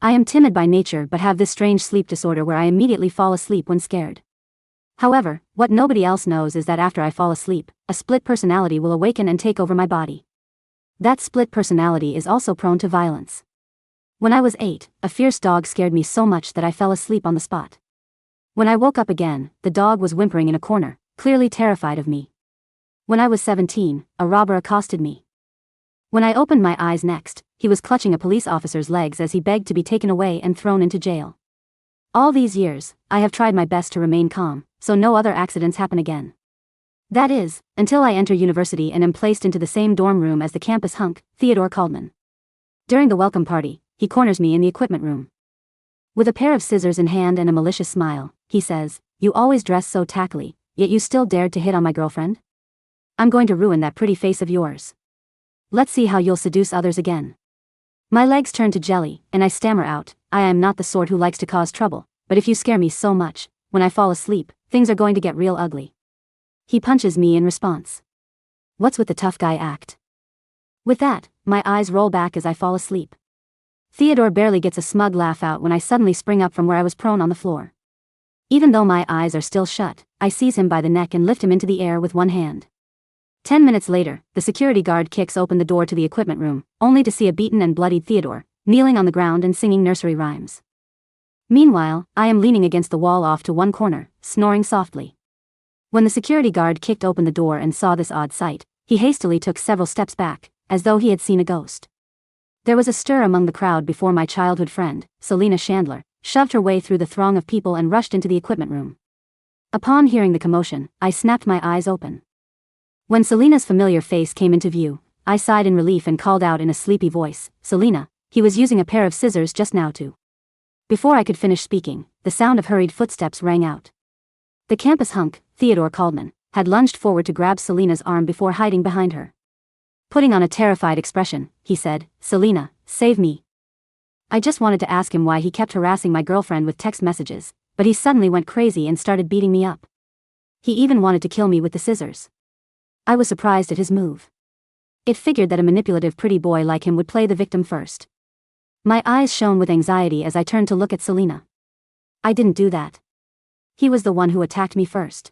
I am timid by nature but have this strange sleep disorder where I immediately fall asleep when scared. However, what nobody else knows is that after I fall asleep, a split personality will awaken and take over my body. That split personality is also prone to violence. When I was 8, a fierce dog scared me so much that I fell asleep on the spot. When I woke up again, the dog was whimpering in a corner, clearly terrified of me. When I was 17, a robber accosted me. When I opened my eyes next, he was clutching a police officer's legs as he begged to be taken away and thrown into jail. All these years, I have tried my best to remain calm, so no other accidents happen again. That is, until I enter university and am placed into the same dorm room as the campus hunk, Theodore Caldman. During the welcome party, he corners me in the equipment room. With a pair of scissors in hand and a malicious smile, he says, "You always dress so tackily, yet you still dared to hit on my girlfriend? I'm going to ruin that pretty face of yours. Let's see how you'll seduce others again." My legs turn to jelly, and I stammer out, "I am not the sort who likes to cause trouble, but if you scare me so much, when I fall asleep, things are going to get real ugly." He punches me in response. What's with the tough guy act? With that, my eyes roll back as I fall asleep. Theodore barely gets a smug laugh out when I suddenly spring up from where I was prone on the floor. Even though my eyes are still shut, I seize him by the neck and lift him into the air with one hand. 10 minutes later, the security guard kicks open the door to the equipment room, only to see a beaten and bloodied Theodore, kneeling on the ground and singing nursery rhymes. Meanwhile, I am leaning against the wall off to one corner, snoring softly. When the security guard kicked open the door and saw this odd sight, he hastily took several steps back, as though he had seen a ghost. There was a stir among the crowd before my childhood friend, Selina Chandler, shoved her way through the throng of people and rushed into the equipment room. Upon hearing the commotion, I snapped my eyes open. When Selina's familiar face came into view, I sighed in relief and called out in a sleepy voice, "Selina, he was using a pair of scissors just now too." Before I could finish speaking, the sound of hurried footsteps rang out. The campus hunk, Theodore Caldman, had lunged forward to grab Selina's arm before hiding behind her. Putting on a terrified expression, he said, "Selina, save me." I just wanted to ask him why he kept harassing my girlfriend with text messages, but he suddenly went crazy and started beating me up. He even wanted to kill me with the scissors. I was surprised at his move. It figured that a manipulative pretty boy like him would play the victim first. My eyes shone with anxiety as I turned to look at Selina. I didn't do that. He was the one who attacked me first.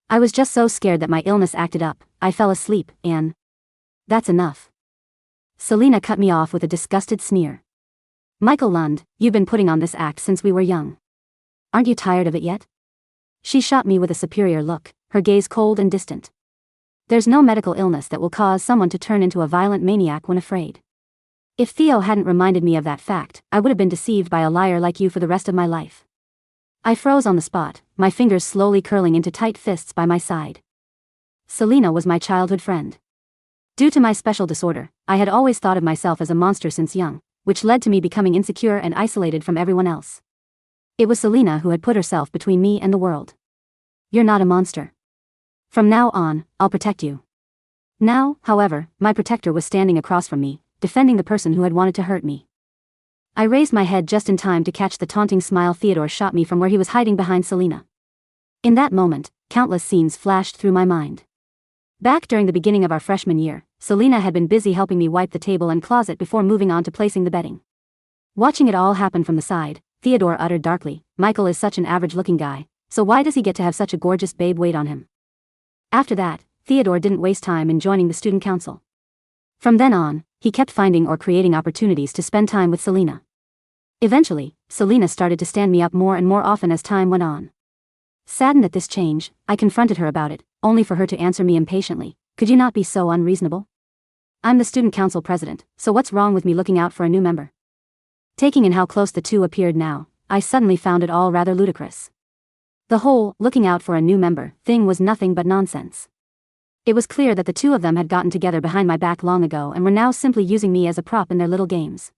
I was just so scared that my illness acted up, I fell asleep, and... That's enough. Selina cut me off with a disgusted sneer. "Michael Lund, you've been putting on this act since we were young. Aren't you tired of it yet?" She shot me with a superior look, her gaze cold and distant. There's no medical illness that will cause someone to turn into a violent maniac when afraid. If Theo hadn't reminded me of that fact, I would have been deceived by a liar like you for the rest of my life. I froze on the spot, my fingers slowly curling into tight fists by my side. Selina was my childhood friend. Due to my special disorder, I had always thought of myself as a monster since young, which led to me becoming insecure and isolated from everyone else. It was Selina who had put herself between me and the world. "You're not a monster. From now on, I'll protect you." Now, however, my protector was standing across from me, defending the person who had wanted to hurt me. I raised my head just in time to catch the taunting smile Theodore shot me from where he was hiding behind Selina. In that moment, countless scenes flashed through my mind. Back during the beginning of our freshman year, Selina had been busy helping me wipe the table and closet before moving on to placing the bedding. Watching it all happen from the side, Theodore uttered darkly, "Michael is such an average-looking guy, so why does he get to have such a gorgeous babe wait on him?" After that, Theodore didn't waste time in joining the student council. From then on, he kept finding or creating opportunities to spend time with Selina. Eventually, Selina started to stand me up more and more often as time went on. Saddened at this change, I confronted her about it, only for her to answer me impatiently, "Could you not be so unreasonable? I'm the student council president, so what's wrong with me looking out for a new member?" Taking in how close the two appeared now, I suddenly found it all rather ludicrous. The whole "looking out for a new member" thing was nothing but nonsense. It was clear that the two of them had gotten together behind my back long ago and were now simply using me as a prop in their little games.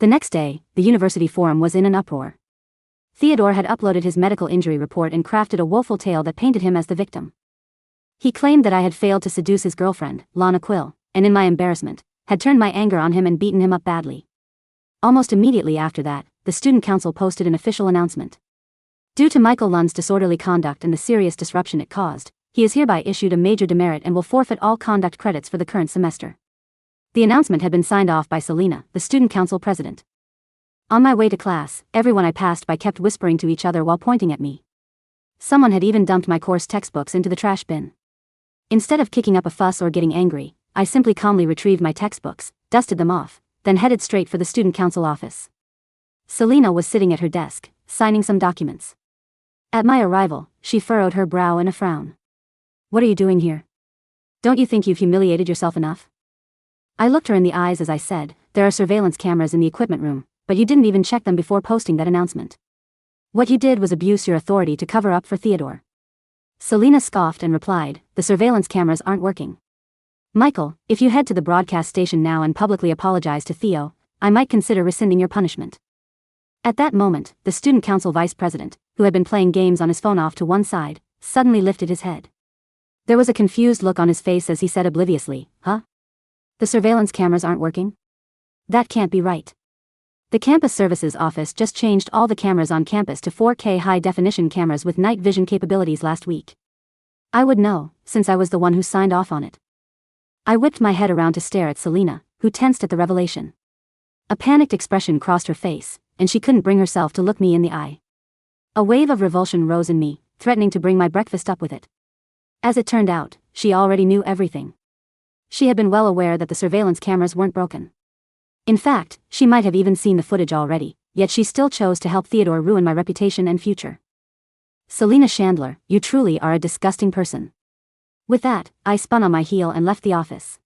The next day, the university forum was in an uproar. Theodore had uploaded his medical injury report and crafted a woeful tale that painted him as the victim. He claimed that I had failed to seduce his girlfriend, Lana Quill, and in my embarrassment, had turned my anger on him and beaten him up badly. Almost immediately after that, the student council posted an official announcement. Due to Michael Lund's disorderly conduct and the serious disruption it caused, he is hereby issued a major demerit and will forfeit all conduct credits for the current semester. The announcement had been signed off by Selina, the student council president. On my way to class, everyone I passed by kept whispering to each other while pointing at me. Someone had even dumped my course textbooks into the trash bin. Instead of kicking up a fuss or getting angry, I simply calmly retrieved my textbooks, dusted them off, then headed straight for the student council office. Selena was sitting at her desk, signing some documents. At my arrival, she furrowed her brow in a frown. "What are you doing here? Don't you think you've humiliated yourself enough?" I looked her in the eyes as I said, "There are surveillance cameras in the equipment room, but you didn't even check them before posting that announcement. What you did was abuse your authority to cover up for Theodore." Selena scoffed and replied, "The surveillance cameras aren't working. Michael, if you head to the broadcast station now and publicly apologize to Theo, I might consider rescinding your punishment." At that moment, the student council vice president, who had been playing games on his phone off to one side, suddenly lifted his head. There was a confused look on his face as he said obliviously, "Huh? The surveillance cameras aren't working? That can't be right. The campus services office just changed all the cameras on campus to 4K high-definition cameras with night vision capabilities last week. I would know, since I was the one who signed off on it." I whipped my head around to stare at Selena, who tensed at the revelation. A panicked expression crossed her face, and she couldn't bring herself to look me in the eye. A wave of revulsion rose in me, threatening to bring my breakfast up with it. As it turned out, she already knew everything. She had been well aware that the surveillance cameras weren't broken. In fact, she might have even seen the footage already, yet she still chose to help Theodore ruin my reputation and future. "Selena Chandler, you truly are a disgusting person." With that, I spun on my heel and left the office.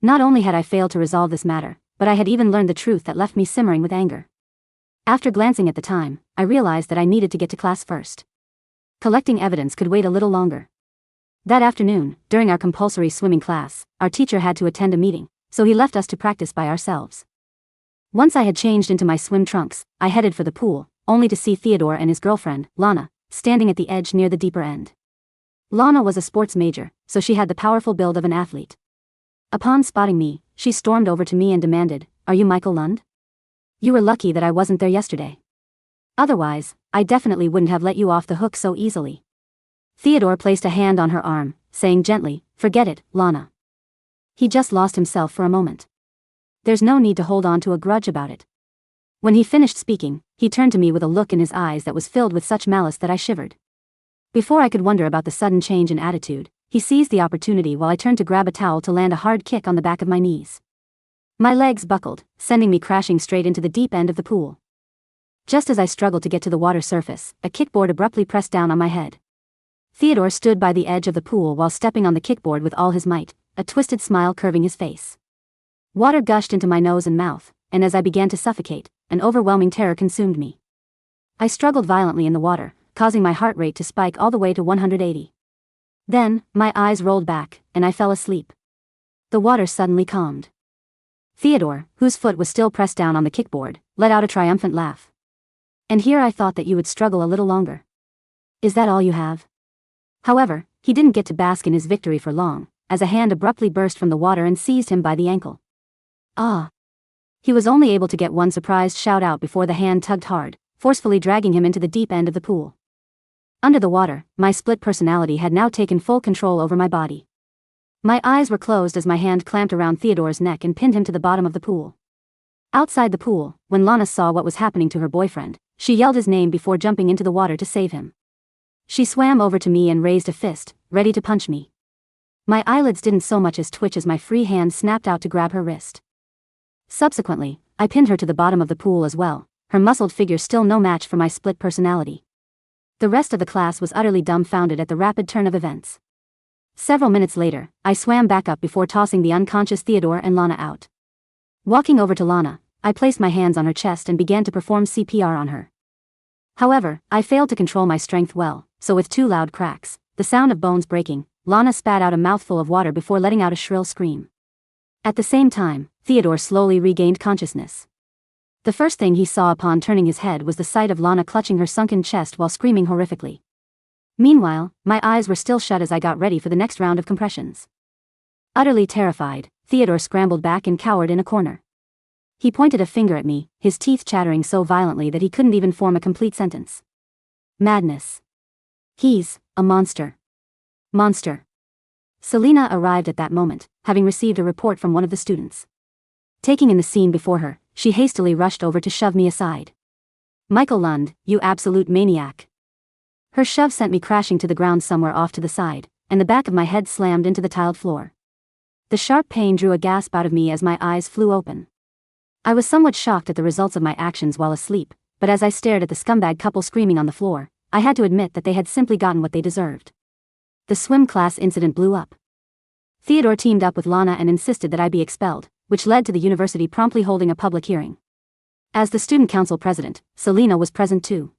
Not only had I failed to resolve this matter, but I had even learned the truth that left me simmering with anger. After glancing at the time, I realized that I needed to get to class first. Collecting evidence could wait a little longer. That afternoon, during our compulsory swimming class, our teacher had to attend a meeting, so he left us to practice by ourselves. Once I had changed into my swim trunks, I headed for the pool, only to see Theodore and his girlfriend, Lana, standing at the edge near the deeper end. Lana was a sports major, so she had the powerful build of an athlete. Upon spotting me, she stormed over to me and demanded, "Are you Michael Lund? You were lucky that I wasn't there yesterday. Otherwise, I definitely wouldn't have let you off the hook so easily." Theodore placed a hand on her arm, saying gently, "Forget it, Lana." He just lost himself for a moment. There's no need to hold on to a grudge about it. When he finished speaking, he turned to me with a look in his eyes that was filled with such malice that I shivered. Before I could wonder about the sudden change in attitude, he seized the opportunity while I turned to grab a towel to land a hard kick on the back of my knees. My legs buckled, sending me crashing straight into the deep end of the pool. Just as I struggled to get to the water surface, a kickboard abruptly pressed down on my head. Theodore stood by the edge of the pool while stepping on the kickboard with all his might, a twisted smile curving his face. Water gushed into my nose and mouth, and as I began to suffocate, an overwhelming terror consumed me. I struggled violently in the water, causing my heart rate to spike all the way to 180. Then, my eyes rolled back, and I fell asleep. The water suddenly calmed. Theodore, whose foot was still pressed down on the kickboard, let out a triumphant laugh. "And here I thought that you would struggle a little longer. Is that all you have?" However, he didn't get to bask in his victory for long, as a hand abruptly burst from the water and seized him by the ankle. "Ah!" He was only able to get one surprised shout out before the hand tugged hard, forcefully dragging him into the deep end of the pool. Under the water, my split personality had now taken full control over my body. My eyes were closed as my hand clamped around Theodore's neck and pinned him to the bottom of the pool. Outside the pool, when Lana saw what was happening to her boyfriend, she yelled his name before jumping into the water to save him. She swam over to me and raised a fist, ready to punch me. My eyelids didn't so much as twitch as my free hand snapped out to grab her wrist. Subsequently, I pinned her to the bottom of the pool as well, her muscled figure still no match for my split personality. The rest of the class was utterly dumbfounded at the rapid turn of events. Several minutes later, I swam back up before tossing the unconscious Theodore and Lana out. Walking over to Lana, I placed my hands on her chest and began to perform CPR on her. However, I failed to control my strength well, so with two loud cracks, the sound of bones breaking, Lana spat out a mouthful of water before letting out a shrill scream. At the same time, Theodore slowly regained consciousness. The first thing he saw upon turning his head was the sight of Lana clutching her sunken chest while screaming horrifically. Meanwhile, my eyes were still shut as I got ready for the next round of compressions. Utterly terrified, Theodore scrambled back and cowered in a corner. He pointed a finger at me, his teeth chattering so violently that he couldn't even form a complete sentence. Madness. He's a monster. Monster. Selena arrived at that moment, having received a report from one of the students. Taking in the scene before her, she hastily rushed over to shove me aside. "Michael Lund, you absolute maniac." Her shove sent me crashing to the ground somewhere off to the side, and the back of my head slammed into the tiled floor. The sharp pain drew a gasp out of me as my eyes flew open. I was somewhat shocked at the results of my actions while asleep, but as I stared at the scumbag couple screaming on the floor, I had to admit that they had simply gotten what they deserved. The swim class incident blew up. Theodore teamed up with Lana and insisted that I be expelled, which led to the university promptly holding a public hearing. As the student council president, Selena was present too.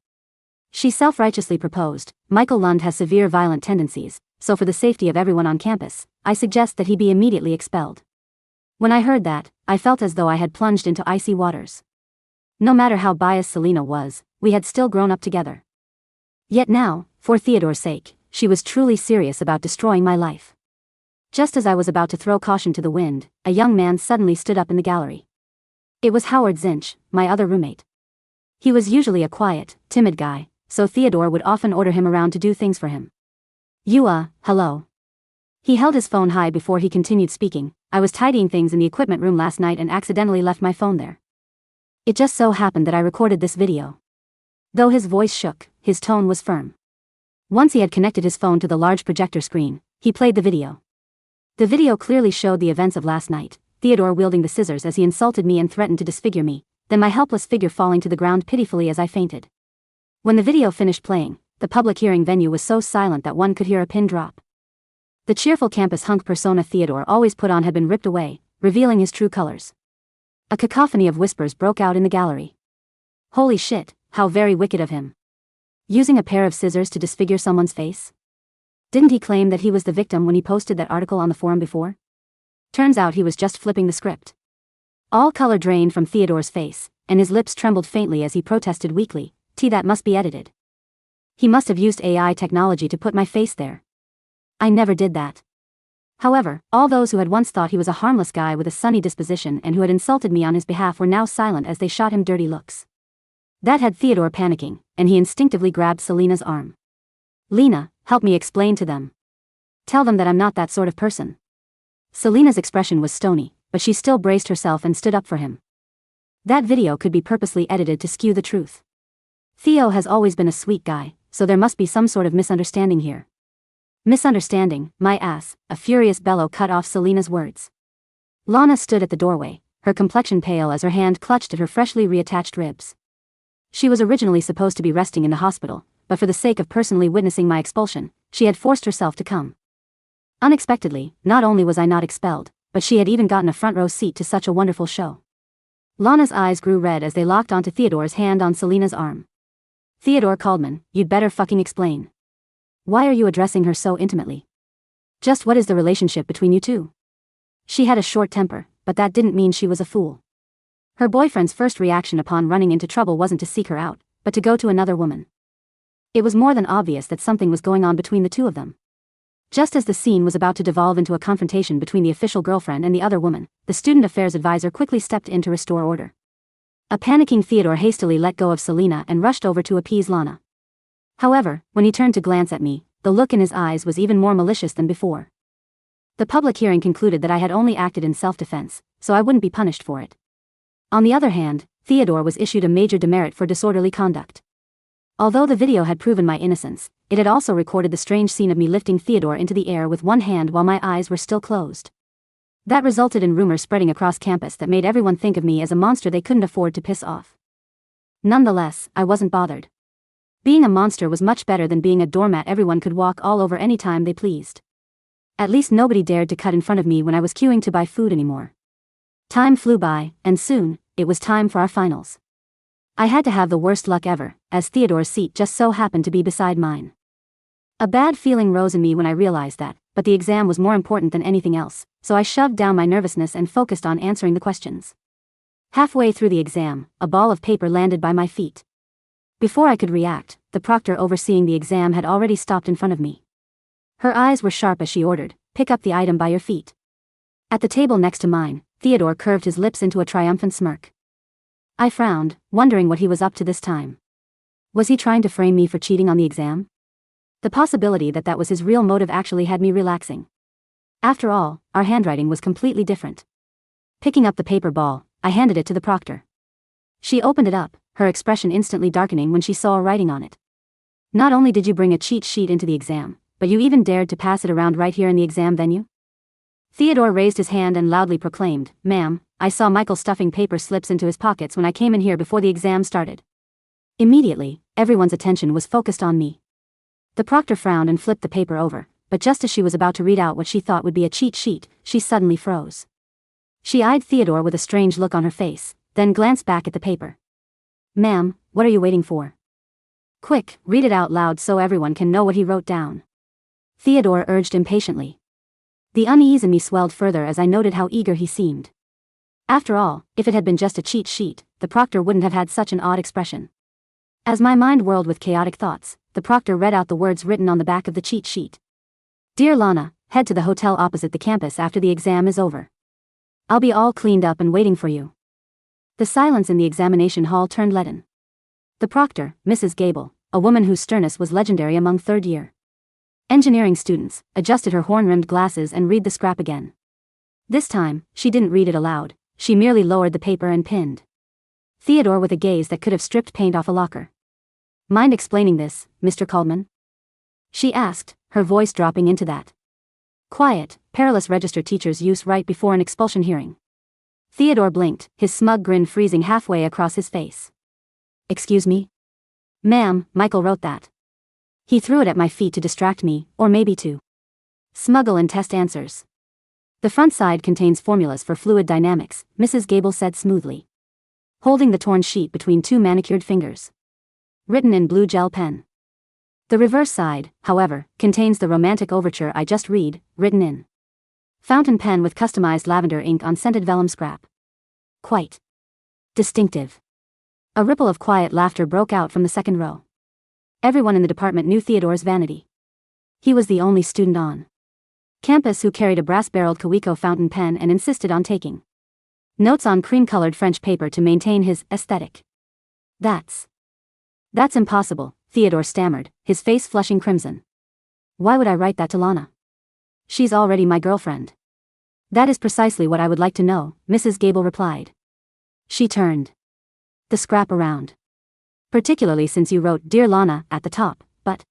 She self-righteously proposed, "Michael Lund has severe violent tendencies, so for the safety of everyone on campus, I suggest that he be immediately expelled." When I heard that, I felt as though I had plunged into icy waters. No matter how biased Selena was, we had still grown up together. Yet now, for Theodore's sake, she was truly serious about destroying my life. Just as I was about to throw caution to the wind, a young man suddenly stood up in the gallery. It was Howard Zinch, my other roommate. He was usually a quiet, timid guy, so Theodore would often order him around to do things for him. Hello. He held his phone high before he continued speaking. "I was tidying things in the equipment room last night and accidentally left my phone there. It just so happened that I recorded this video." Though his voice shook, his tone was firm. Once he had connected his phone to the large projector screen, he played the video. The video clearly showed the events of last night, Theodore wielding the scissors as he insulted me and threatened to disfigure me, then my helpless figure falling to the ground pitifully as I fainted. When the video finished playing, the public hearing venue was so silent that one could hear a pin drop. The cheerful campus hunk persona Theodore always put on had been ripped away, revealing his true colors. A cacophony of whispers broke out in the gallery. "Holy shit, how very wicked of him. Using a pair of scissors to disfigure someone's face? Didn't he claim that he was the victim when he posted that article on the forum before? Turns out he was just flipping the script." All color drained from Theodore's face, and his lips trembled faintly as he protested weakly, "That must be edited. He must have used AI technology to put my face there. I never did that." However, all those who had once thought he was a harmless guy with a sunny disposition and who had insulted me on his behalf were now silent as they shot him dirty looks. That had Theodore panicking, and he instinctively grabbed Selena's arm. "Lena, help me explain to them. Tell them that I'm not that sort of person." Selena's expression was stony, but she still braced herself and stood up for him. That video could be purposely edited to skew the truth. Theo has always been a sweet guy, so there must be some sort of misunderstanding here. "Misunderstanding, my ass," a furious bellow cut off Selena's words. Lana stood at the doorway, her complexion pale as her hand clutched at her freshly reattached ribs. She was originally supposed to be resting in the hospital, but for the sake of personally witnessing my expulsion, she had forced herself to come. Unexpectedly, not only was I not expelled, but she had even gotten a front row seat to such a wonderful show. Lana's eyes grew red as they locked onto Theodore's hand on Selena's arm. "Theodore Caldman, you'd better fucking explain. Why are you addressing her so intimately? Just what is the relationship between you two?" She had a short temper, but that didn't mean she was a fool. Her boyfriend's first reaction upon running into trouble wasn't to seek her out, but to go to another woman. It was more than obvious that something was going on between the two of them. Just as the scene was about to devolve into a confrontation between the official girlfriend and the other woman, the student affairs advisor quickly stepped in to restore order. A panicking Theodore hastily let go of Selena and rushed over to appease Lana. However, when he turned to glance at me, the look in his eyes was even more malicious than before. The public hearing concluded that I had only acted in self-defense, so I wouldn't be punished for it. On the other hand, Theodore was issued a major demerit for disorderly conduct. Although the video had proven my innocence, it had also recorded the strange scene of me lifting Theodore into the air with one hand while my eyes were still closed. That resulted in rumors spreading across campus that made everyone think of me as a monster they couldn't afford to piss off. Nonetheless, I wasn't bothered. Being a monster was much better than being a doormat everyone could walk all over anytime they pleased. At least nobody dared to cut in front of me when I was queuing to buy food anymore. Time flew by, and soon, it was time for our finals. I had to have the worst luck ever, as Theodore's seat just so happened to be beside mine. A bad feeling rose in me when I realized that, but the exam was more important than anything else, so I shoved down my nervousness and focused on answering the questions. Halfway through the exam, a ball of paper landed by my feet. Before I could react, the proctor overseeing the exam had already stopped in front of me. Her eyes were sharp as she ordered, "Pick up the item by your feet." At the table next to mine, Theodore curved his lips into a triumphant smirk. I frowned, wondering what he was up to this time. Was he trying to frame me for cheating on the exam? The possibility that that was his real motive actually had me relaxing. After all, our handwriting was completely different. Picking up the paper ball, I handed it to the proctor. She opened it up, her expression instantly darkening when she saw a writing on it. Not only did you bring a cheat sheet into the exam, but you even dared to pass it around right here in the exam venue? Theodore raised his hand and loudly proclaimed, "Ma'am, I saw Michael stuffing paper slips into his pockets when I came in here before the exam started." Immediately, everyone's attention was focused on me. The proctor frowned and flipped the paper over, but just as she was about to read out what she thought would be a cheat sheet, she suddenly froze. She eyed Theodore with a strange look on her face, then glanced back at the paper. "Ma'am, what are you waiting for? Quick, read it out loud so everyone can know what he wrote down," Theodore urged impatiently. The unease in me swelled further as I noted how eager he seemed. After all, if it had been just a cheat sheet, the proctor wouldn't have had such an odd expression. As my mind whirled with chaotic thoughts, the proctor read out the words written on the back of the cheat sheet. "Dear Lana, head to the hotel opposite the campus after the exam is over. I'll be all cleaned up and waiting for you." The silence in the examination hall turned leaden. The proctor, Mrs. Gable, a woman whose sternness was legendary among third-year engineering students, adjusted her horn-rimmed glasses and read the scrap again. This time, she didn't read it aloud, she merely lowered the paper and pinned Theodore with a gaze that could have stripped paint off a locker. "Mind explaining this, Mr. Caldman?" she asked, her voice dropping into that quiet, perilous register teachers use right before an expulsion hearing. Theodore blinked, his smug grin freezing halfway across his face. "Excuse me? Ma'am, Michael wrote that. He threw it at my feet to distract me, or maybe to smuggle in test answers. The front side contains formulas for fluid dynamics," Mrs. Gable said smoothly, holding the torn sheet between two manicured fingers. "Written in blue gel pen. The reverse side, however, contains the romantic overture I just read, written in fountain pen with customized lavender ink on scented vellum scrap. Quite distinctive." A ripple of quiet laughter broke out from the second row. Everyone in the department knew Theodore's vanity. He was the only student on campus who carried a brass-barreled Cowico fountain pen and insisted on taking notes on cream-colored French paper to maintain his aesthetic. That's impossible," Theodore stammered, his face flushing crimson. "Why would I write that to Lana? She's already my girlfriend." "That is precisely what I would like to know," Mrs. Gable replied. She turned the scrap around. "Particularly since you wrote 'Dear Lana' at the top, but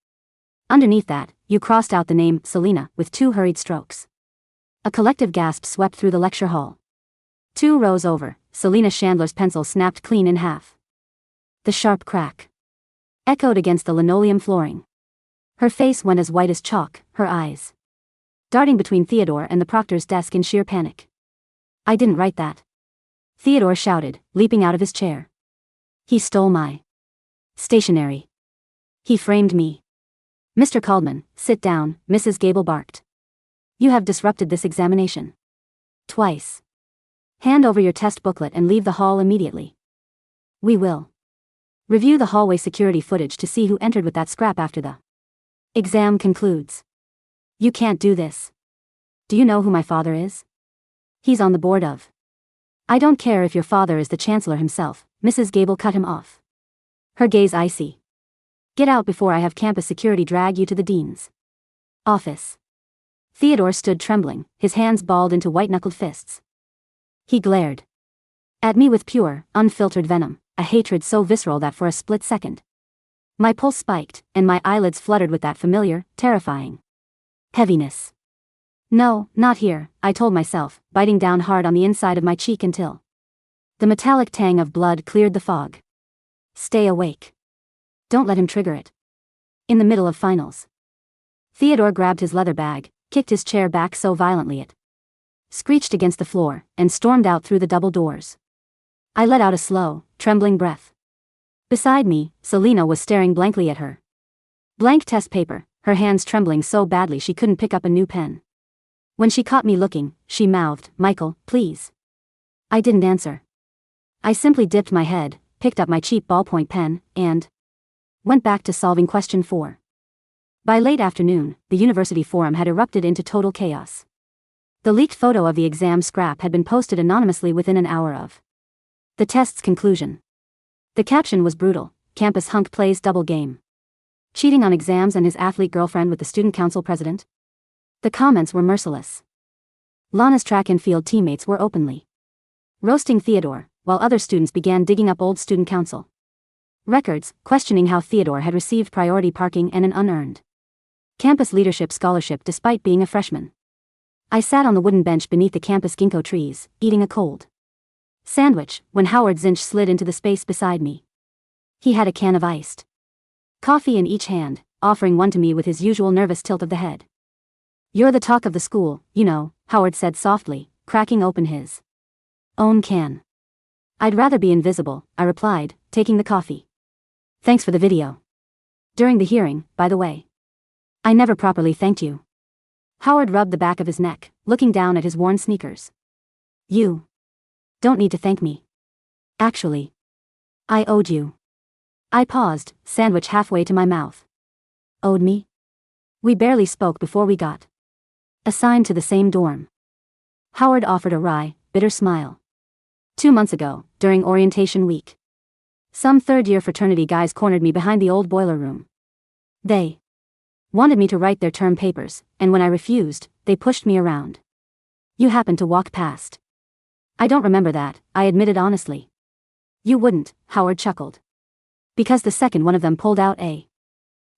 underneath that, you crossed out the name, Selena, with 2 hurried strokes." A collective gasp swept through the lecture hall. 2 rows over, Selena Chandler's pencil snapped clean in half. The sharp crack echoed against the linoleum flooring. Her face went as white as chalk, her eyes darting between Theodore and the proctor's desk in sheer panic. "I didn't write that," Theodore shouted, leaping out of his chair. "He stole my stationery. He framed me." "Mr. Caldman, sit down," Mrs. Gable barked. "You have disrupted this examination twice. Hand over your test booklet and leave the hall immediately. We will review the hallway security footage to see who entered with that scrap after the exam concludes." "You can't do this. Do you know who my father is? He's on the board of—" "I don't care if your father is the chancellor himself," Mrs. Gable cut him off, her gaze icy. "Get out before I have campus security drag you to the dean's office." Theodore stood trembling, his hands balled into white-knuckled fists. He glared at me with pure, unfiltered venom, a hatred so visceral that for a split second my pulse spiked, and my eyelids fluttered with that familiar, terrifying heaviness. "No, not here," I told myself, biting down hard on the inside of my cheek until the metallic tang of blood cleared the fog. "Stay awake. Don't let him trigger it. In the middle of finals." Theodore grabbed his leather bag, kicked his chair back so violently it screeched against the floor, and stormed out through the double doors. I let out a slow, trembling breath. Beside me, Selena was staring blankly at her blank test paper, her hands trembling so badly she couldn't pick up a new pen. When she caught me looking, she mouthed, "Michael, please." I didn't answer. I simply dipped my head, picked up my cheap ballpoint pen, and went back to solving question 4. By late afternoon, the university forum had erupted into total chaos. The leaked photo of the exam scrap had been posted anonymously within an hour of the test's conclusion. The caption was brutal: "Campus hunk plays double game. Cheating on exams and his athlete girlfriend with the student council president." The comments were merciless. Lana's track and field teammates were openly roasting Theodore, while other students began digging up old student council records, questioning how Theodore had received priority parking and an unearned campus leadership scholarship despite being a freshman. I sat on the wooden bench beneath the campus ginkgo trees, eating a cold sandwich, when Howard Zinch slid into the space beside me. He had a can of iced coffee in each hand, offering one to me with his usual nervous tilt of the head. "You're the talk of the school, you know," Howard said softly, cracking open his own can. "I'd rather be invisible," I replied, taking the coffee. "Thanks for the video. During the hearing, by the way. I never properly thanked you." Howard rubbed the back of his neck, looking down at his worn sneakers. "You don't need to thank me. Actually, I owed you." I paused, sandwich halfway to my mouth. "Owed me?" "We barely spoke before we got assigned to the same dorm." Howard offered a wry, bitter smile. "2 months ago, during orientation week. Some third-year fraternity guys cornered me behind the old boiler room. They wanted me to write their term papers, and when I refused, they pushed me around. You happened to walk past." "I don't remember that," I admitted honestly. "You wouldn't," Howard chuckled. "Because the second one of them pulled out a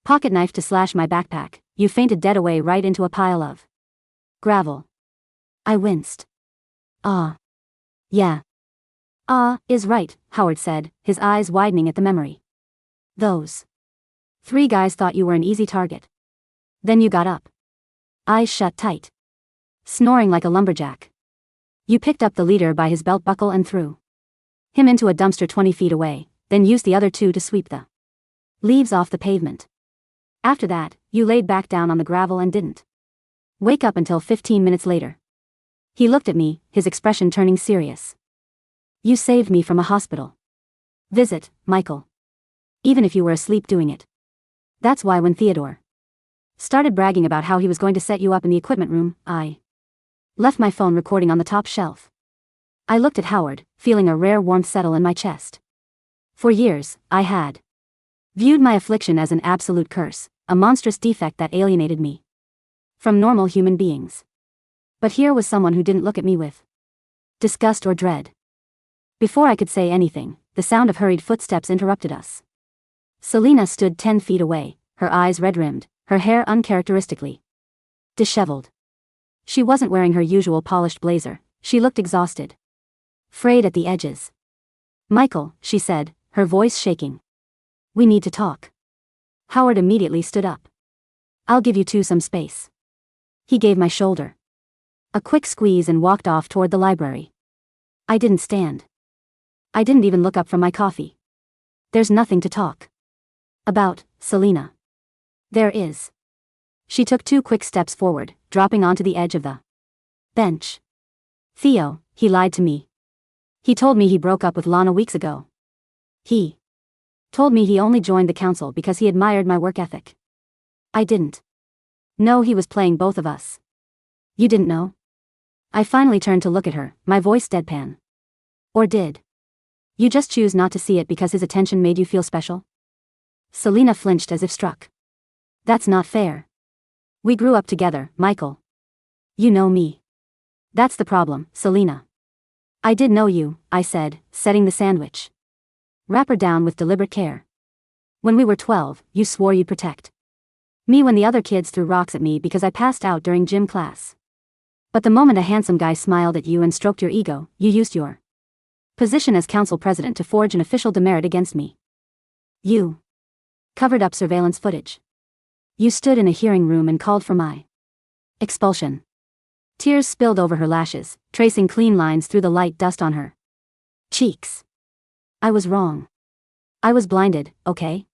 pocket knife to slash my backpack, you fainted dead away right into a pile of gravel." I winced. "Ah. Yeah. Ah, is right," Howard said, his eyes widening at the memory. "Those 3 guys thought you were an easy target. Then you got up. Eyes shut tight. Snoring like a lumberjack. You picked up the leader by his belt buckle and threw him into a dumpster 20 feet away, then used the other 2 to sweep the leaves off the pavement. After that, you laid back down on the gravel and didn't wake up until 15 minutes later." He looked at me, his expression turning serious. "You saved me from a hospital visit, Michael. Even if you were asleep doing it. That's why when Theodore started bragging about how he was going to set you up in the equipment room, I left my phone recording on the top shelf." I looked at Howard, feeling a rare warmth settle in my chest. For years, I had viewed my affliction as an absolute curse, a monstrous defect that alienated me from normal human beings. But here was someone who didn't look at me with disgust or dread. Before I could say anything, the sound of hurried footsteps interrupted us. Selena stood 10 feet away, her eyes red-rimmed, her hair uncharacteristically disheveled. She wasn't wearing her usual polished blazer, she looked exhausted, frayed at the edges. "Michael," she said, her voice shaking. "We need to talk." Howard immediately stood up. "I'll give you 2 some space." He gave my shoulder a quick squeeze and walked off toward the library. I didn't stand. I didn't even look up from my coffee. "There's nothing to talk about, Selena." "There is." She took 2 quick steps forward, dropping onto the edge of the bench. "Theo, he lied to me. He told me he broke up with Lana weeks ago. He told me he only joined the council because he admired my work ethic. I didn't know he was playing both of us." "You didn't know?" I finally turned to look at her, my voice deadpan. "Or did you just choose not to see it because his attention made you feel special?" Selena flinched as if struck. "That's not fair. We grew up together, Michael. You know me." "That's the problem, Selena." "I did know you," I said, setting the sandwich wrapper down with deliberate care. "When we were 12, you swore you'd protect me when the other kids threw rocks at me because I passed out during gym class. But the moment a handsome guy smiled at you and stroked your ego, you used your position as council president to forge an official demerit against me. You covered up surveillance footage. You stood in a hearing room and called for my expulsion." Tears spilled over her lashes, tracing clean lines through the light dust on her cheeks. "I was wrong. I was blinded, okay?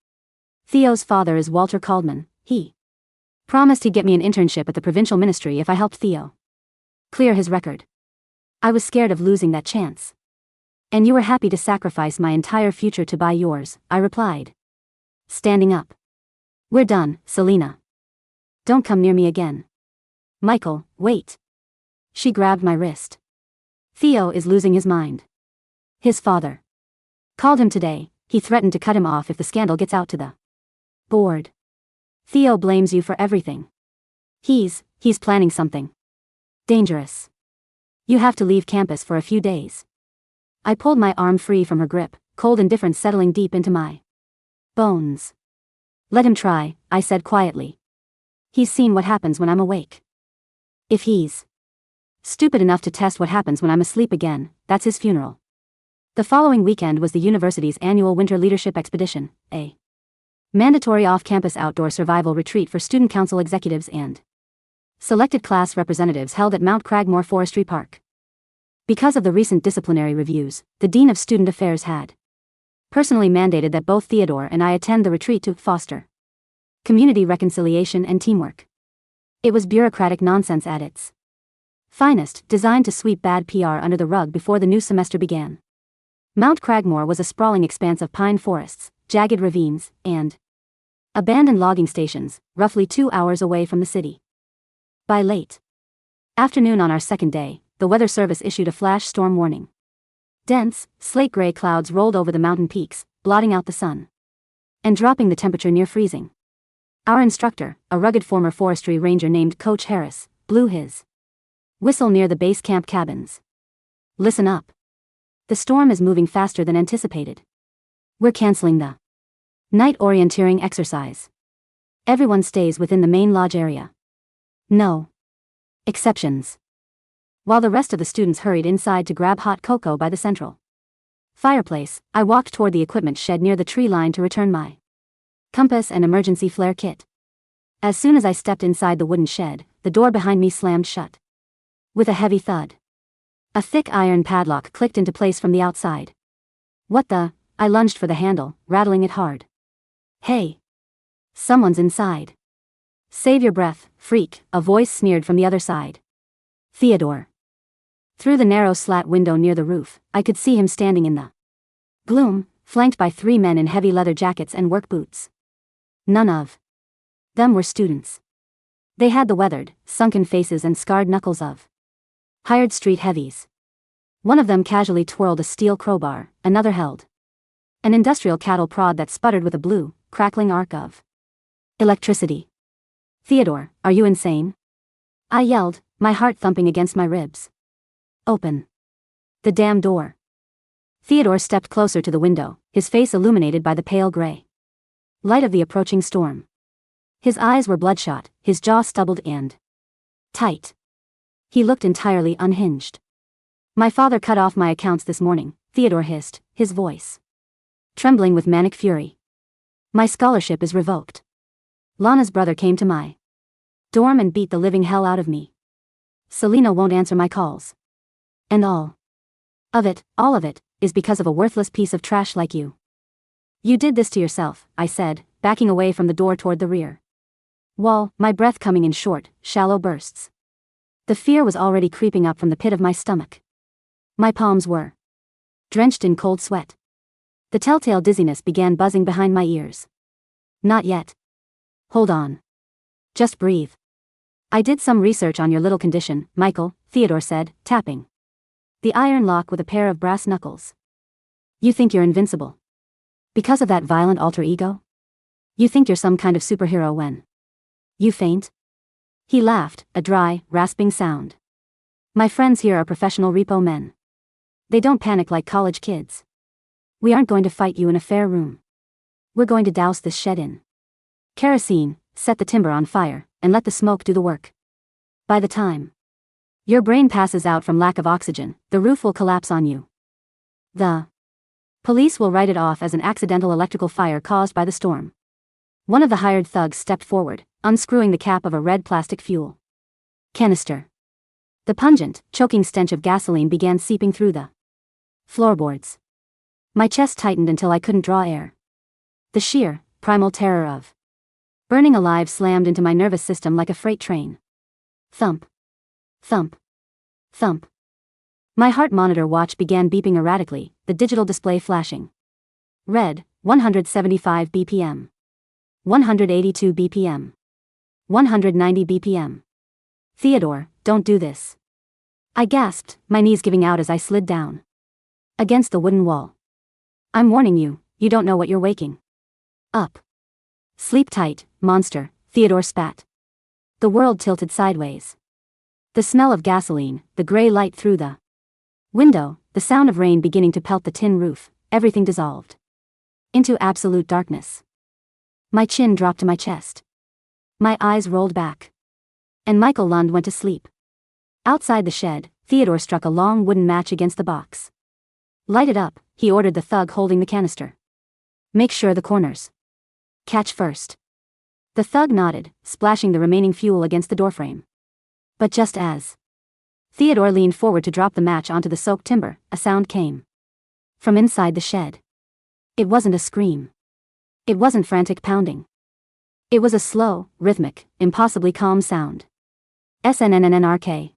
Theo's father is Walter Caldman. He promised he'd get me an internship at the provincial ministry if I helped Theo clear his record. I was scared of losing that chance. And you were happy to sacrifice my entire future to buy yours," I replied, standing up. "We're done, Selena. Don't come near me again." "Michael, wait." She grabbed my wrist. "Theo is losing his mind. His father called him today. He threatened to cut him off if the scandal gets out to the board. Theo blames you for everything. He's planning something dangerous. You have to leave campus for a few days. I pulled my arm free from her grip, cold indifference settling deep into my bones. Let him try, I said quietly. He's seen what happens when I'm awake. If he's stupid enough to test what happens when I'm asleep again, that's his funeral. The following weekend was the university's annual Winter Leadership Expedition, a mandatory off-campus outdoor survival retreat for student council executives and selected class representatives held at Mount Cragmore Forestry Park. Because of the recent disciplinary reviews, the Dean of Student Affairs had personally mandated that both Theodore and I attend the retreat to foster community reconciliation and teamwork. It was bureaucratic nonsense at its finest, designed to sweep bad PR under the rug before the new semester began. Mount Cragmore was a sprawling expanse of pine forests, jagged ravines, and abandoned logging stations, roughly 2 hours away from the city. By late afternoon on our second day, the Weather Service issued a flash storm warning. Dense, slate-gray clouds rolled over the mountain peaks, blotting out the sun and dropping the temperature near freezing. Our instructor, a rugged former forestry ranger named Coach Harris, blew his whistle near the base camp cabins. Listen up. The storm is moving faster than anticipated. We're canceling the night orienteering exercise. Everyone stays within the main lodge area. No exceptions. While the rest of the students hurried inside to grab hot cocoa by the central fireplace, I walked toward the equipment shed near the tree line to return my compass and emergency flare kit. As soon as I stepped inside the wooden shed, the door behind me slammed shut with a heavy thud. A thick iron padlock clicked into place from the outside. What the? I lunged for the handle, rattling it hard. Hey! Someone's inside. Save your breath, freak, a voice sneered from the other side. Theodore. Through the narrow slat window near the roof, I could see him standing in the gloom, flanked by 3 men in heavy leather jackets and work boots. None of them were students. They had the weathered, sunken faces and scarred knuckles of hired street heavies. One of them casually twirled a steel crowbar, another held an industrial cattle prod that sputtered with a blue, crackling arc of electricity. Theodore, are you insane? I yelled, my heart thumping against my ribs. Open the damn door. Theodore stepped closer to the window, his face illuminated by the pale gray light of the approaching storm. His eyes were bloodshot, his jaw stubbled and tight. He looked entirely unhinged. My father cut off my accounts this morning, Theodore hissed, his voice trembling with manic fury. My scholarship is revoked. Lana's brother came to my dorm and beat the living hell out of me. Selena won't answer my calls. And all of it, is because of a worthless piece of trash like you. You did this to yourself, I said, backing away from the door toward the rear wall, my breath coming in short, shallow bursts. The fear was already creeping up from the pit of my stomach. My palms were drenched in cold sweat. The telltale dizziness began buzzing behind my ears. Not yet. Hold on. Just breathe. I did some research on your little condition, Michael, Theodore said, tapping the iron lock with a pair of brass knuckles. You think you're invincible. Because of that violent alter ego? You think you're some kind of superhero when you faint? He laughed, a dry, rasping sound. My friends here are professional repo men. They don't panic like college kids. We aren't going to fight you in a fair room. We're going to douse this shed in kerosene, set the timber on fire, and let the smoke do the work. By the time your brain passes out from lack of oxygen, the roof will collapse on you. The police will write it off as an accidental electrical fire caused by the storm. One of the hired thugs stepped forward, unscrewing the cap of a red plastic fuel canister. The pungent, choking stench of gasoline began seeping through the floorboards. My chest tightened until I couldn't draw air. The sheer, primal terror of burning alive slammed into my nervous system like a freight train. Thump. Thump. Thump. My heart monitor watch began beeping erratically, the digital display flashing. Red, 175 BPM. 182 BPM. 190 BPM. Theodore, don't do this. I gasped, my knees giving out as I slid down against the wooden wall. I'm warning you, you don't know what you're waking up. Sleep tight, monster, Theodore spat. The world tilted sideways. The smell of gasoline, the gray light through the Window, the sound of rain beginning to pelt the tin roof, everything dissolved into absolute darkness. My chin dropped to my chest. My eyes rolled back. And Michael Lund went to sleep. Outside the shed, Theodore struck a long wooden match against the box. Light it up, he ordered the thug holding the canister. Make sure the corners catch first. The thug nodded, splashing the remaining fuel against the doorframe. But just as Theodore leaned forward to drop the match onto the soaked timber, a sound came from inside the shed. It wasn't a scream. It wasn't frantic pounding. It was a slow, rhythmic, impossibly calm sound. SNNNNRK.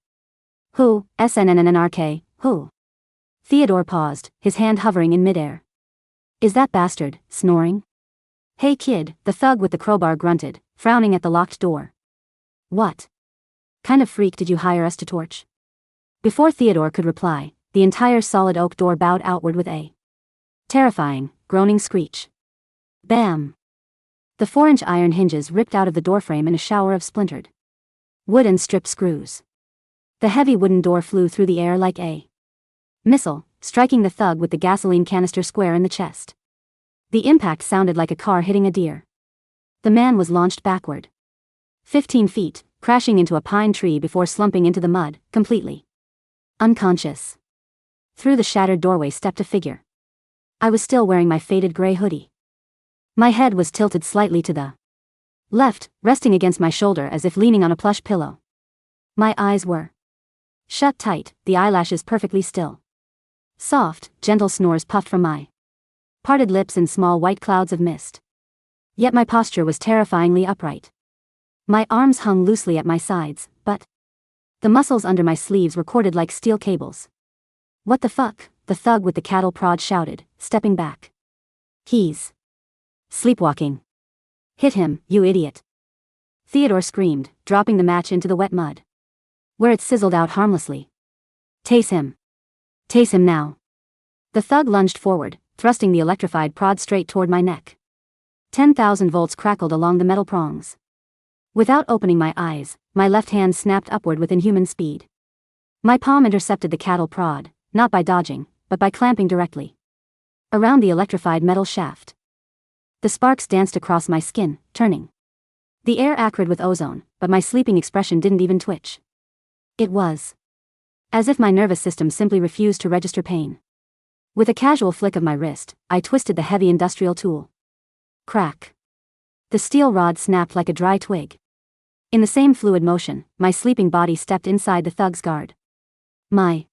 Who, SNNNNRK, who? Theodore paused, his hand hovering in midair. Is that bastard snoring? Hey kid, the thug with the crowbar grunted, frowning at the locked door. What kind of freak did you hire us to torch? Before Theodore could reply, the entire solid oak door bowed outward with a terrifying, groaning screech. Bam! The 4-inch iron hinges ripped out of the doorframe in a shower of splintered wood and stripped screws. The heavy wooden door flew through the air like a missile, striking the thug with the gasoline canister square in the chest. The impact sounded like a car hitting a deer. The man was launched backward 15 feet, crashing into a pine tree before slumping into the mud, completely unconscious. Through the shattered doorway stepped a figure. I was still wearing my faded gray hoodie. My head was tilted slightly to the left, resting against my shoulder as if leaning on a plush pillow. My eyes were shut tight, the eyelashes perfectly still. Soft, gentle snores puffed from my parted lips in small white clouds of mist. Yet my posture was terrifyingly upright. My arms hung loosely at my sides, but the muscles under my sleeves were corded like steel cables. What the fuck? The thug with the cattle prod shouted, stepping back. He's sleepwalking. Hit him, you idiot. Theodore screamed, dropping the match into the wet mud, where it sizzled out harmlessly. Tase him. Tase him now. The thug lunged forward, thrusting the electrified prod straight toward my neck. 10,000 volts crackled along the metal prongs. Without opening my eyes, my left hand snapped upward with inhuman speed. My palm intercepted the cattle prod, not by dodging, but by clamping directly around the electrified metal shaft. The sparks danced across my skin, turning the air acrid with ozone, but my sleeping expression didn't even twitch. It was as if my nervous system simply refused to register pain. With a casual flick of my wrist, I twisted the heavy industrial tool. Crack. The steel rod snapped like a dry twig. In the same fluid motion, my sleeping body stepped inside the thug's guard. My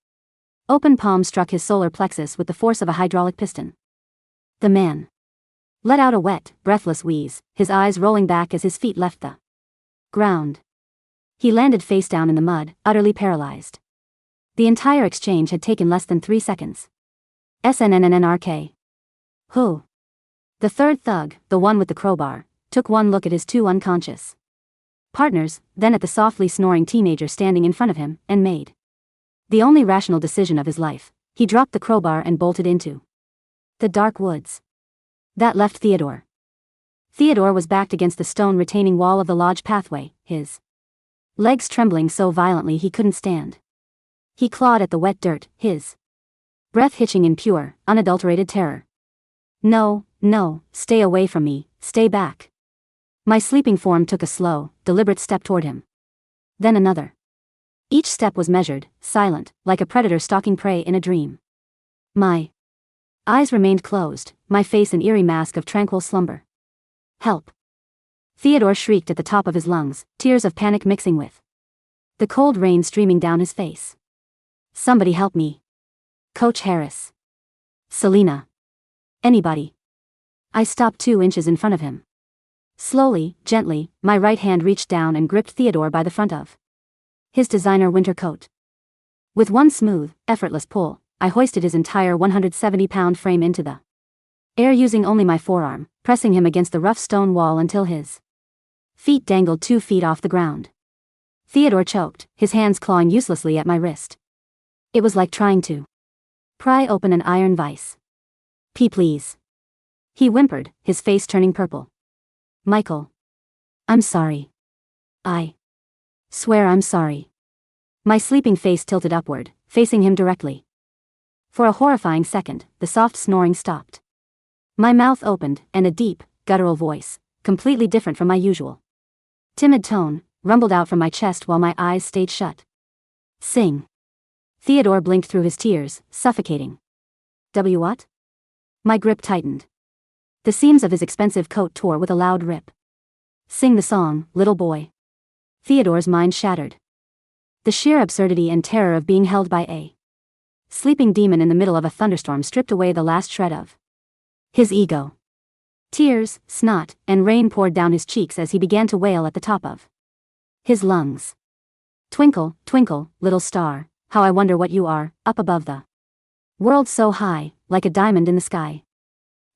open palm struck his solar plexus with the force of a hydraulic piston. The man let out a wet, breathless wheeze, his eyes rolling back as his feet left the ground. He landed face down in the mud, utterly paralyzed. The entire exchange had taken less than 3 seconds. SNNNRK. Who? The third thug, the one with the crowbar, took one look at his 2 unconscious partners, then at the softly snoring teenager standing in front of him, and made the only rational decision of his life. He dropped the crowbar and bolted into the dark woods. That left Theodore. Theodore was backed against the stone retaining wall of the lodge pathway, his legs trembling so violently he couldn't stand. He clawed at the wet dirt, his breath hitching in pure, unadulterated terror. No, no, stay away from me, stay back. My sleeping form took a slow, deliberate step toward him. Then another. Each step was measured, silent, like a predator stalking prey in a dream. My eyes remained closed, my face an eerie mask of tranquil slumber. Help. Theodore shrieked at the top of his lungs, tears of panic mixing with the cold rain streaming down his face. Somebody help me. Coach Harris. Selena. Anybody. I stopped 2 inches in front of him. Slowly, gently, my right hand reached down and gripped Theodore by the front of his designer winter coat. With one smooth, effortless pull, I hoisted his entire 170-pound frame into the air using only my forearm, pressing him against the rough stone wall until his feet dangled 2 feet off the ground. Theodore choked, his hands clawing uselessly at my wrist. It was like trying to pry open an iron vise. Please. He whimpered, his face turning purple. Michael. I'm sorry. I swear I'm sorry. My sleeping face tilted upward, facing him directly. For a horrifying second, the soft snoring stopped. My mouth opened, and a deep, guttural voice, completely different from my usual timid tone, rumbled out from my chest while my eyes stayed shut. Sing. Theodore blinked through his tears, suffocating. What? My grip tightened. The seams of his expensive coat tore with a loud rip. Sing the song, little boy. Theodore's mind shattered. The sheer absurdity and terror of being held by a sleeping demon in the middle of a thunderstorm stripped away the last shred of his ego. Tears, snot, and rain poured down his cheeks as he began to wail at the top of his lungs. Twinkle, twinkle, little star, how I wonder what you are, up above the world so high, like a diamond in the sky.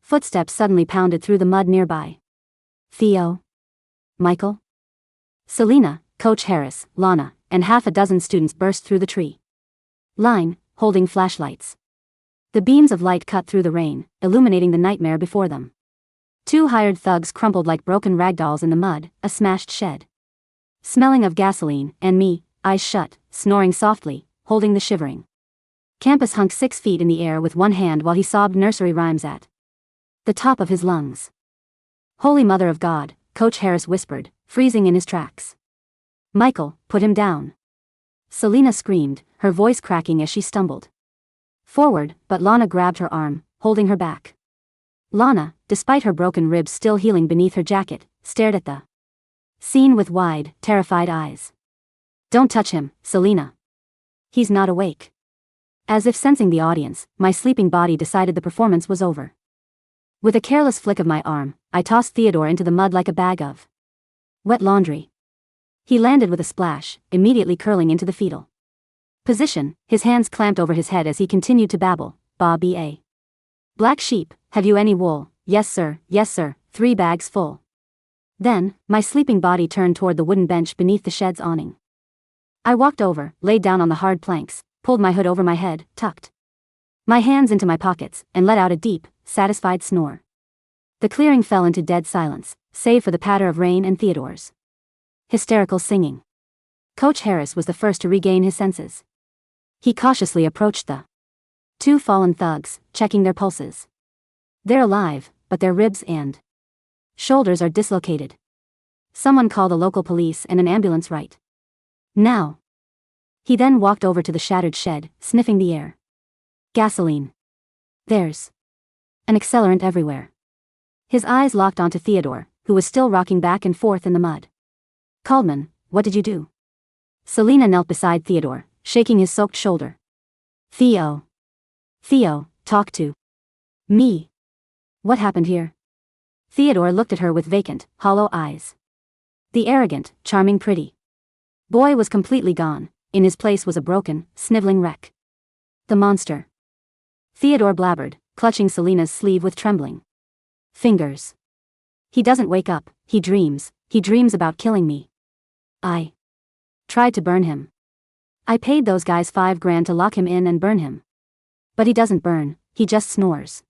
Footsteps suddenly pounded through the mud nearby. Theo? Michael? Selena, Coach Harris, Lana, and half a dozen students burst through the tree line, holding flashlights. The beams of light cut through the rain, illuminating the nightmare before them. 2 hired thugs crumpled like broken ragdolls in the mud, a smashed shed smelling of gasoline, and me, eyes shut, snoring softly, holding the shivering campus hunk 6 feet in the air with one hand while he sobbed nursery rhymes at the top of his lungs. Holy Mother of God, Coach Harris whispered, freezing in his tracks. Michael, put him down. Selena screamed, her voice cracking as she stumbled forward, but Lana grabbed her arm, holding her back. Lana, despite her broken ribs still healing beneath her jacket, stared at the scene with wide, terrified eyes. Don't touch him, Selena. He's not awake. As if sensing the audience, my sleeping body decided the performance was over. With a careless flick of my arm, I tossed Theodore into the mud like a bag of wet laundry. He landed with a splash, immediately curling into the fetal position, his hands clamped over his head as he continued to babble, "Ba-ba. Black sheep, have you any wool? Yes sir, 3 bags full." Then, my sleeping body turned toward the wooden bench beneath the shed's awning. I walked over, laid down on the hard planks, pulled my hood over my head, tucked my hands into my pockets, and let out a deep, satisfied snore. The clearing fell into dead silence, save for the patter of rain and Theodore's hysterical singing. Coach Harris was the first to regain his senses. He cautiously approached the 2 fallen thugs, checking their pulses. They're alive, but their ribs and shoulders are dislocated. Someone call the local police and an ambulance right now. He then walked over to the shattered shed, sniffing the air. Gasoline. There's an accelerant everywhere. His eyes locked onto Theodore, who was still rocking back and forth in the mud. Caldman, what did you do? Selena knelt beside Theodore, shaking his soaked shoulder. Theo, talk to me. What happened here? Theodore looked at her with vacant, hollow eyes. The arrogant, charming pretty boy was completely gone. In his place was a broken, sniveling wreck. The monster. Theodore blabbered, clutching Selena's sleeve with trembling fingers. He doesn't wake up, he dreams about killing me. I tried to burn him. I paid those guys $5,000 to lock him in and burn him. But he doesn't burn, he just snores.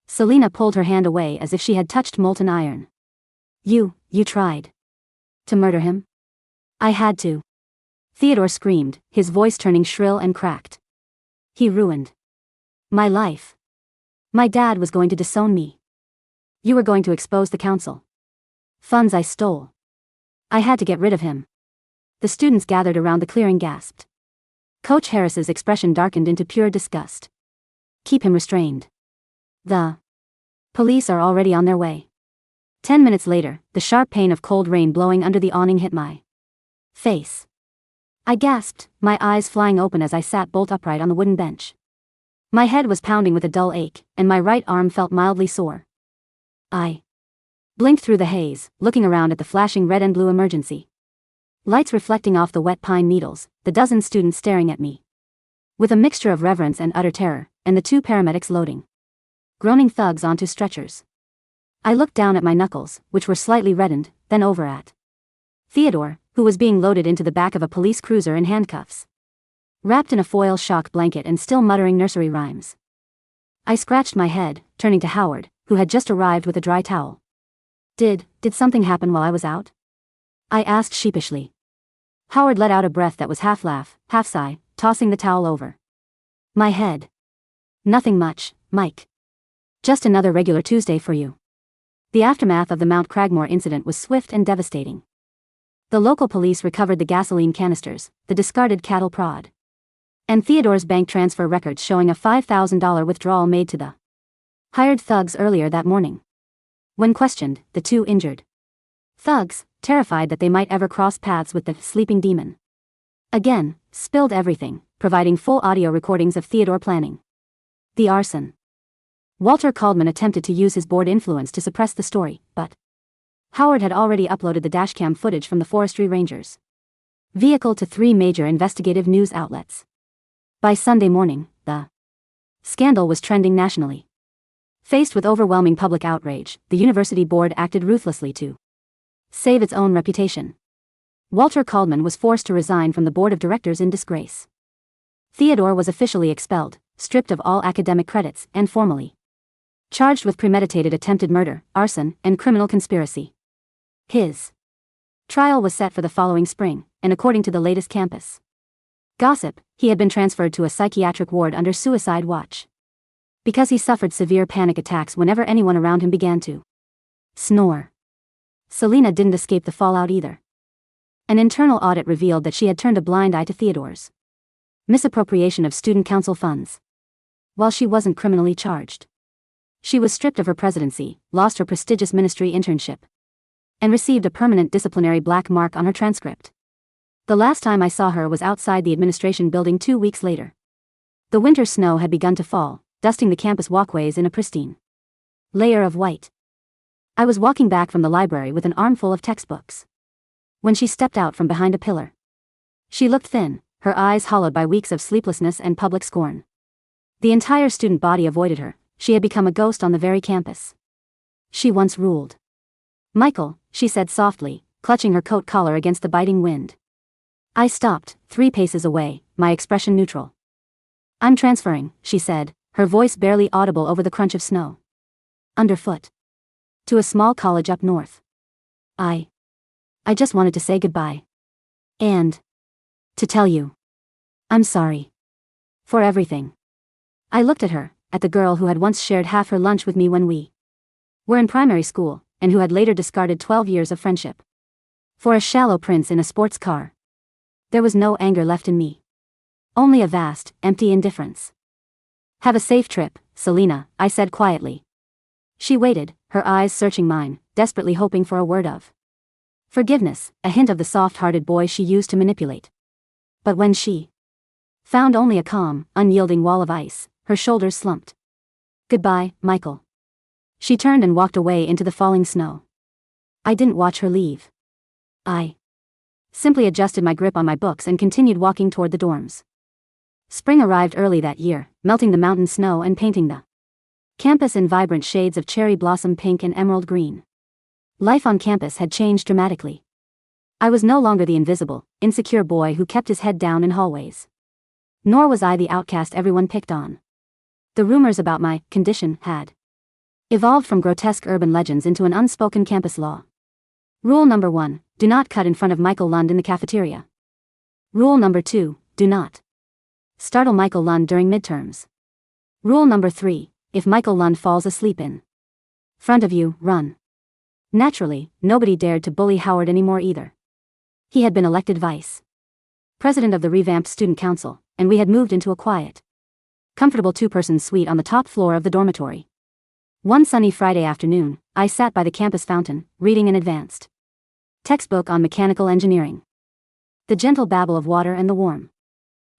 Selena pulled her hand away as if she had touched molten iron. You tried to murder him? I had to. Theodore screamed, his voice turning shrill and cracked. He ruined my life. My dad was going to disown me. You were going to expose the council. Funds I stole. I had to get rid of him. The students gathered around the clearing gasped. Coach Harris's expression darkened into pure disgust. Keep him restrained. The police are already on their way. 10 minutes later, the sharp pain of cold rain blowing under the awning hit my face. I gasped, my eyes flying open as I sat bolt upright on the wooden bench. My head was pounding with a dull ache, and my right arm felt mildly sore. I blinked through the haze, looking around at the flashing red and blue emergency lights reflecting off the wet pine needles, the dozen students staring at me with a mixture of reverence and utter terror, and the 2 paramedics loading groaning thugs onto stretchers. I looked down at my knuckles, which were slightly reddened, then over at Theodore, who was being loaded into the back of a police cruiser in handcuffs, wrapped in a foil shock blanket and still muttering nursery rhymes. I scratched my head, turning to Howard, who had just arrived with a dry towel. Did something happen while I was out? I asked sheepishly. Howard let out a breath that was half laugh, half sigh, tossing the towel over my head. Nothing much, Mike. Just another regular Tuesday for you. The aftermath of the Mount Cragmore incident was swift and devastating. The local police recovered the gasoline canisters, the discarded cattle prod, and Theodore's bank transfer records showing a $5,000 withdrawal made to the hired thugs earlier that morning. When questioned, the two injured thugs, terrified that they might ever cross paths with the sleeping demon again, spilled everything, providing full audio recordings of Theodore planning the arson. Walter Caldman attempted to use his board influence to suppress the story, but Howard had already uploaded the dashcam footage from the forestry rangers' vehicle to 3 major investigative news outlets. By Sunday morning, the scandal was trending nationally. Faced with overwhelming public outrage, the university board acted ruthlessly to save its own reputation. Walter Caldman was forced to resign from the board of directors in disgrace. Theodore was officially expelled, stripped of all academic credits, and formally charged with premeditated attempted murder, arson, and criminal conspiracy. His trial was set for the following spring, and according to the latest campus gossip, he had been transferred to a psychiatric ward under suicide watch because he suffered severe panic attacks whenever anyone around him began to snore. Selena didn't escape the fallout either. An internal audit revealed that she had turned a blind eye to Theodore's misappropriation of student council funds. While she wasn't criminally charged, she was stripped of her presidency, lost her prestigious ministry internship, and received a permanent disciplinary black mark on her transcript. The last time I saw her was outside the administration building 2 weeks later. The winter snow had begun to fall, dusting the campus walkways in a pristine layer of white. I was walking back from the library with an armful of textbooks when she stepped out from behind a pillar. She looked thin, her eyes hollowed by weeks of sleeplessness and public scorn. The entire student body avoided her. She had become a ghost on the very campus she once ruled. Michael, she said softly, clutching her coat collar against the biting wind. I stopped, 3 paces away, my expression neutral. I'm transferring, she said, her voice barely audible over the crunch of snow underfoot. To a small college up north. I just wanted to say goodbye. And to tell you I'm sorry for everything. I looked at her, at the girl who had once shared half her lunch with me when we were in primary school, and who had later discarded 12 years of friendship for a shallow prince in a sports car. There was no anger left in me. Only a vast, empty indifference. Have a safe trip, Selena, I said quietly. She waited, her eyes searching mine, desperately hoping for a word of forgiveness, a hint of the soft-hearted boy she used to manipulate. But when she found only a calm, unyielding wall of ice, her shoulders slumped. Goodbye, Michael. She turned and walked away into the falling snow. I didn't watch her leave. I simply adjusted my grip on my books and continued walking toward the dorms. Spring arrived early that year, melting the mountain snow and painting the campus in vibrant shades of cherry blossom pink and emerald green. Life on campus had changed dramatically. I was no longer the invisible, insecure boy who kept his head down in hallways. Nor was I the outcast everyone picked on. The rumors about my condition had evolved from grotesque urban legends into an unspoken campus law. Rule number 1, do not cut in front of Michael Lund in the cafeteria. Rule number 2, do not startle Michael Lund during midterms. Rule number 3, if Michael Lund falls asleep in front of you, run. Naturally, nobody dared to bully Howard anymore either. He had been elected vice president of the revamped student council, and we had moved into a quiet, comfortable 2-person suite on the top floor of the dormitory. One sunny Friday afternoon, I sat by the campus fountain, reading an advanced textbook on mechanical engineering. The gentle babble of water and the warm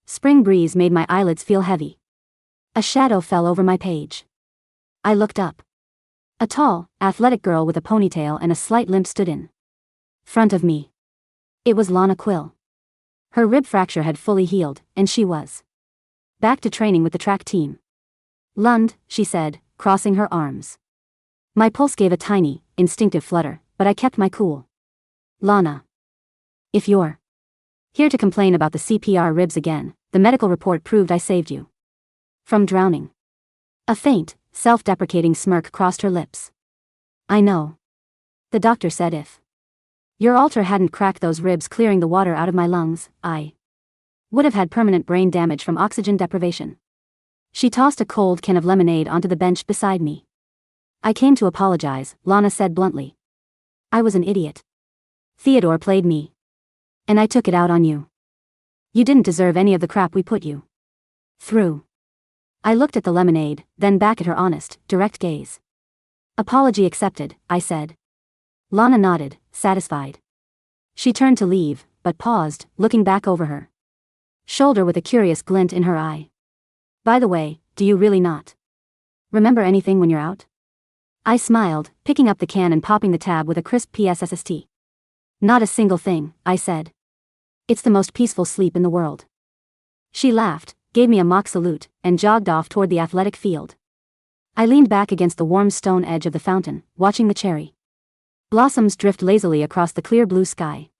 spring breeze made my eyelids feel heavy. A shadow fell over my page. I looked up. A tall, athletic girl with a ponytail and a slight limp stood in front of me. It was Lana Quill. Her rib fracture had fully healed, and she was back to training with the track team. Lund, she said, crossing her arms. My pulse gave a tiny, instinctive flutter, but I kept my cool. Lana. If you're here to complain about the CPR ribs again, the medical report proved I saved you from drowning. A faint, self-deprecating smirk crossed her lips. I know. The doctor said if your altar hadn't cracked those ribs clearing the water out of my lungs, I would have had permanent brain damage from oxygen deprivation. She tossed a cold can of lemonade onto the bench beside me. I came to apologize, Lana said bluntly. I was an idiot. Theodore played me. And I took it out on you. You didn't deserve any of the crap we put you through. I looked at the lemonade, then back at her honest, direct gaze. Apology accepted, I said. Lana nodded, satisfied. She turned to leave, but paused, looking back over her shoulder with a curious glint in her eye. By the way, do you really not remember anything when you're out? I smiled, picking up the can and popping the tab with a crisp PSSST. Not a single thing, I said. It's the most peaceful sleep in the world. She laughed, gave me a mock salute, and jogged off toward the athletic field. I leaned back against the warm stone edge of the fountain, watching the cherry blossoms drift lazily across the clear blue sky.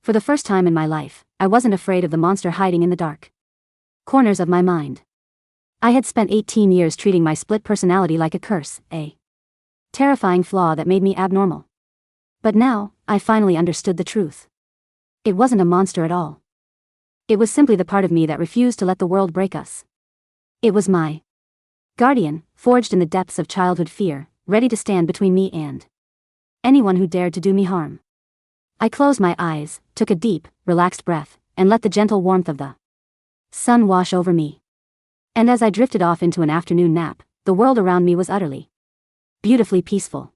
For the first time in my life, I wasn't afraid of the monster hiding in the dark corners of my mind. I had spent 18 years treating my split personality like a curse, a terrifying flaw that made me abnormal. But now, I finally understood the truth. It wasn't a monster at all. It was simply the part of me that refused to let the world break us. It was my guardian, forged in the depths of childhood fear, ready to stand between me and anyone who dared to do me harm. I closed my eyes, took a deep, relaxed breath, and let the gentle warmth of the sun wash over me. And as I drifted off into an afternoon nap, the world around me was utterly, beautifully peaceful.